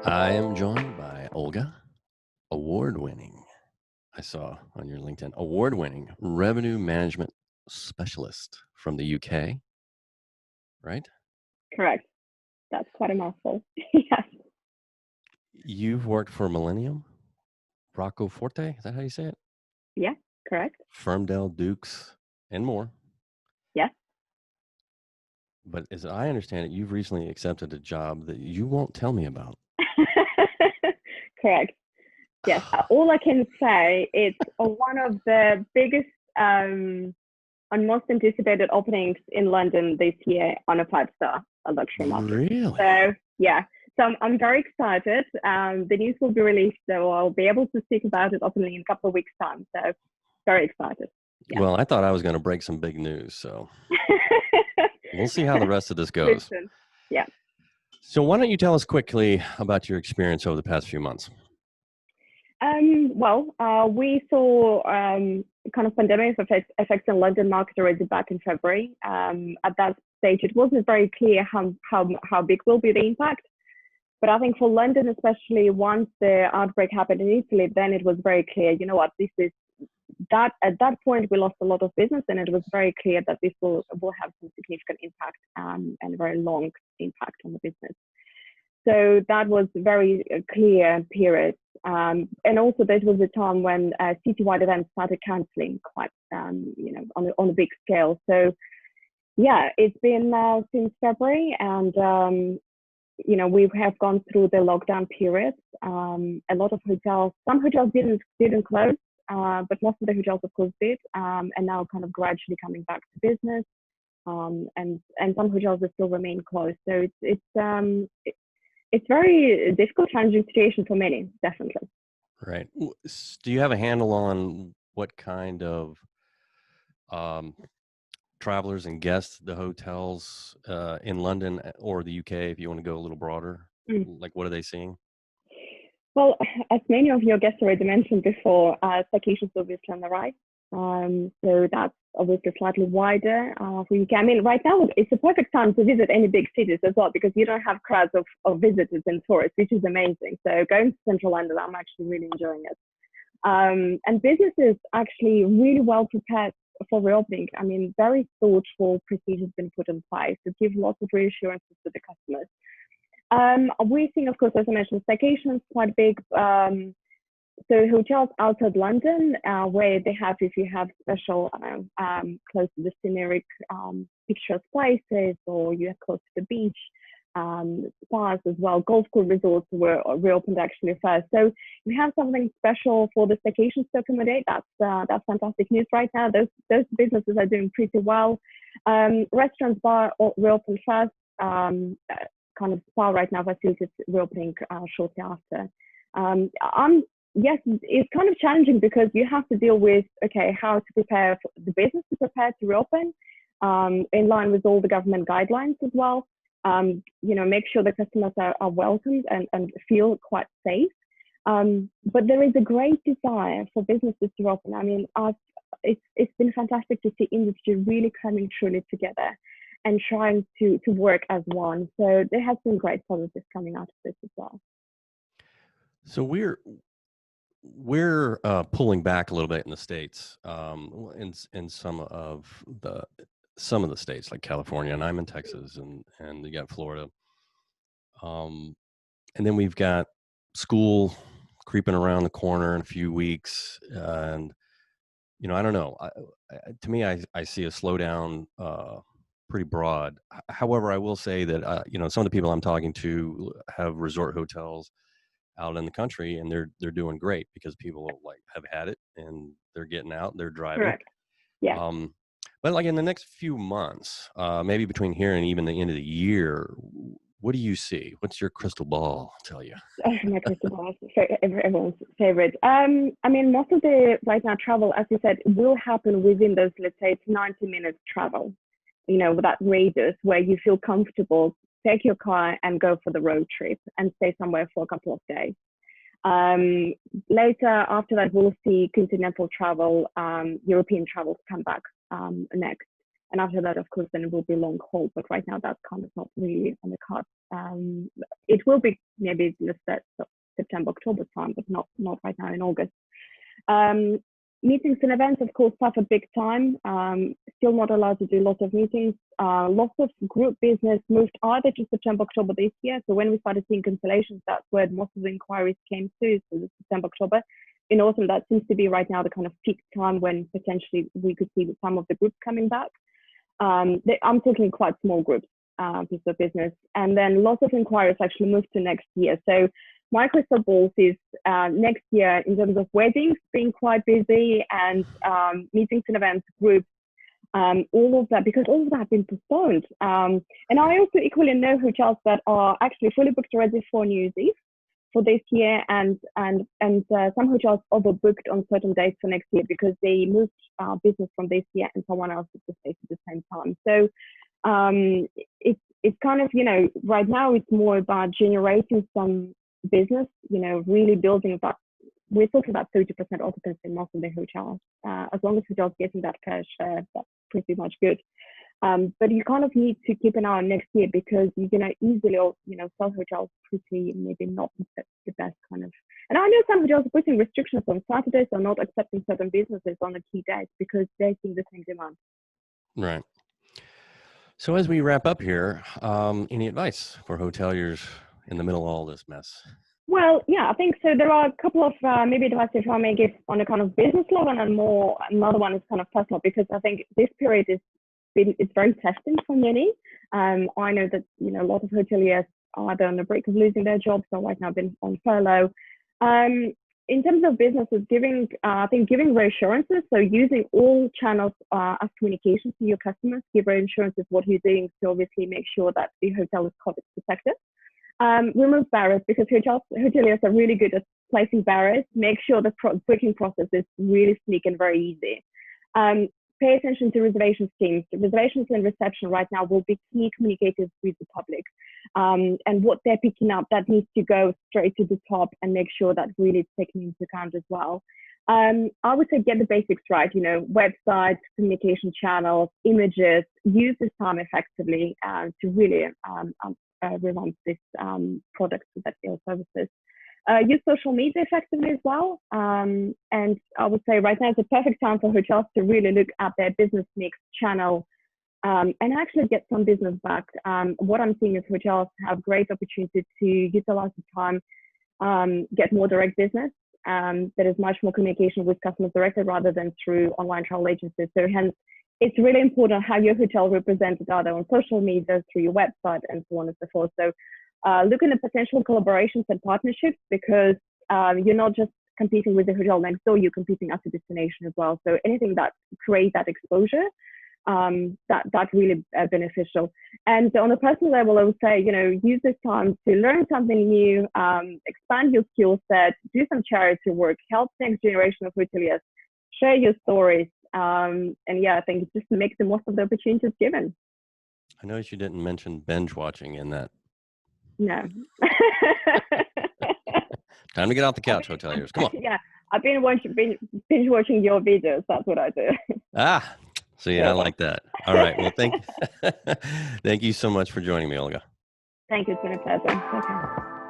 I am joined by Olga, award-winning, I saw on your LinkedIn, award-winning revenue management specialist from the UK, right? Correct. That's quite a mouthful. Yes. You've worked for Millennium, Rocco Forte, is that how you say it? Yeah, correct. Firmdale, Dukes, and more. Yes. But as I understand it, you've recently accepted a job that you won't tell me about. Correct. Yes. All I can say, it's one of the biggest and most anticipated openings in London this year on a five-star luxury market. Really? So yeah. So I'm very excited. The news will be released, so I'll be able to speak about it openly in a couple of weeks' time. So very excited. Yeah. Well, I thought I was going to break some big news, so we'll see how the rest of this goes. Listen. Yeah. So why don't you tell us quickly about your experience over the past few months? We saw kind of pandemic effects in London market already back in February. At that stage, it wasn't very clear how big will be the impact. But I think for London, especially once the outbreak happened in Italy, then it was very clear, you know what, at that point, we lost a lot of business, and it was very clear that this will have some significant impact and a very long impact on the business. So that was very clear period. And also this was a time when citywide events started cancelling quite, on a big scale. So yeah, it's been since February, and we have gone through the lockdown period. A lot of hotels, some hotels didn't close, but most of the hotels of course did, and now kind of gradually coming back to business. And some hotels that still remain closed. So it's very difficult, challenging situation for many, definitely. Right. Do you have a handle on what kind of travelers and guests the hotels in London or the UK, if you want to go a little broader, like what are they seeing? Well, as many of your guests already mentioned before, Staycations obviously on the rise. So that's obviously slightly wider for UK. I mean, right now it's a perfect time to visit any big cities as well, because you don't have crowds of visitors and tourists, which is amazing. So going to central London, I'm actually really enjoying it. And business is actually really well prepared for reopening. I mean, very thoughtful procedures been put in place to give lots of reassurances to the customers. We're seeing, of course, as I mentioned, Staycations quite big. So hotels outside London, where they have, if you have special, close to the scenic, picturesque places, or you're close to the beach, spas as well. Golf course resorts were reopened actually first. So we have something special for the Staycations to accommodate. That's fantastic news right now. Those businesses are doing pretty well. Restaurants, bar reopened first. Kind of spa right now facilities reopening shortly after. Yes, it's kind of challenging because you have to deal with, how to prepare for the business to prepare to reopen, in line with all the government guidelines as well. Make sure the customers are welcomed and feel quite safe. But there is a great desire for businesses to open. I mean, it's been fantastic to see industry really coming truly together and trying to work as one. So there has been great positives coming out of this as well. So we're pulling back a little bit in the States, in some of the states like California, and I'm in Texas, and you got Florida. And then we've got school creeping around the corner in a few weeks, and I don't know. To me, I see a slowdown pretty broad. However, I will say that some of the people I'm talking to have resort hotels out in the country, and they're doing great because people have had it and they're getting out, they're driving. Correct. Yeah. But like in the next few months, maybe between here and even the end of the year, what do you see? What's your crystal ball tell you? My crystal ball is everyone's favorite. I mean, most of the right now travel, as you said, will happen within those, let's say, it's 90 minutes travel, with that radius where you feel comfortable, take your car and go for the road trip and stay somewhere for a couple of days. Later, after that, we'll see continental travel, European travel come back next. And after that, of course, then it will be long haul. But right now, that's kind of not really on the cards. It will be maybe let's say September, October time, but not right now in August. Meetings and events, of course, suffered big time. Still not allowed to do lots of meetings. Lots of group business moved either to September, October this year. So when we started seeing cancellations, that's where most of the inquiries came to. So the September, October. In autumn, that seems to be right now the kind of peak time when potentially we could see some of the groups coming back. I'm talking quite small groups, piece of business. And then lots of inquiries actually moved to next year. So my crystal ball is next year in terms of weddings being quite busy and meetings and events, groups, all of that, because all of that have been postponed. And I also equally know hotels that are actually fully booked already for New Year's Eve for this year, and some hotels overbooked on certain dates for next year because they moved business from this year and someone else at the space at the same time. So it's kind of, right now it's more about generating some business, really building that. We're talking about 30% occupancy in most of the hotels. As long as hotels getting that fair share, that's pretty much good. But you kind of need to keep an eye on next year because you're going to easily, sell hotels pretty, maybe not the best kind of. And I know some hotels are putting restrictions on Saturdays or not accepting certain businesses on the key dates because they're seeing the same demand. Right. So as we wrap up here, any advice for hoteliers in the middle of all this mess? Well, yeah, I think so. There are a couple of maybe advice if I may give on a kind of business level, and another one is kind of personal, because I think this period it's very testing for many. I know that a lot of hoteliers are either on the brink of losing their jobs or right now been on furlough. In terms of businesses, giving reassurances, so using all channels as communication to your customers, give reassurances what you're doing to obviously make sure that the hotel is COVID protected. Remove barriers, because hoteliers are really good at placing barriers. Make sure the booking process is really sleek and very easy. Pay attention to reservations teams. Reservations and reception right now will be key communicators with the public. And what they're picking up, that needs to go straight to the top and make sure that really is taken into account as well. I would say get the basics right, websites, communication channels, images, use this time effectively to really revamp this product that your services. Use social media effectively as well. And I would say right now is the perfect time for hotels to really look at their business mix channel and actually get some business back. What I'm seeing is hotels have great opportunity to utilize the time, get more direct business. There is much more communication with customers directly rather than through online travel agencies. So hence, it's really important how your hotel represented either on social media, through your website, and so on and so forth. So looking at potential collaborations and partnerships, because you're not just competing with the hotel next door, you're competing as a destination as well. So anything that creates that exposure, that's really beneficial. And on a personal level, I would say, use this time to learn something new, expand your skill set, do some charity work, help the next generation of hoteliers, share your stories. And yeah, I think just make the most of the opportunities given. I noticed you didn't mention binge watching in that. No. Time to get off the couch, hoteliers. Come on. Yeah, I've been binge watching your videos. That's what I do. See, I like that. All right. Well, thank you so much for joining me, Olga. Thank you. It's been a pleasure. Okay.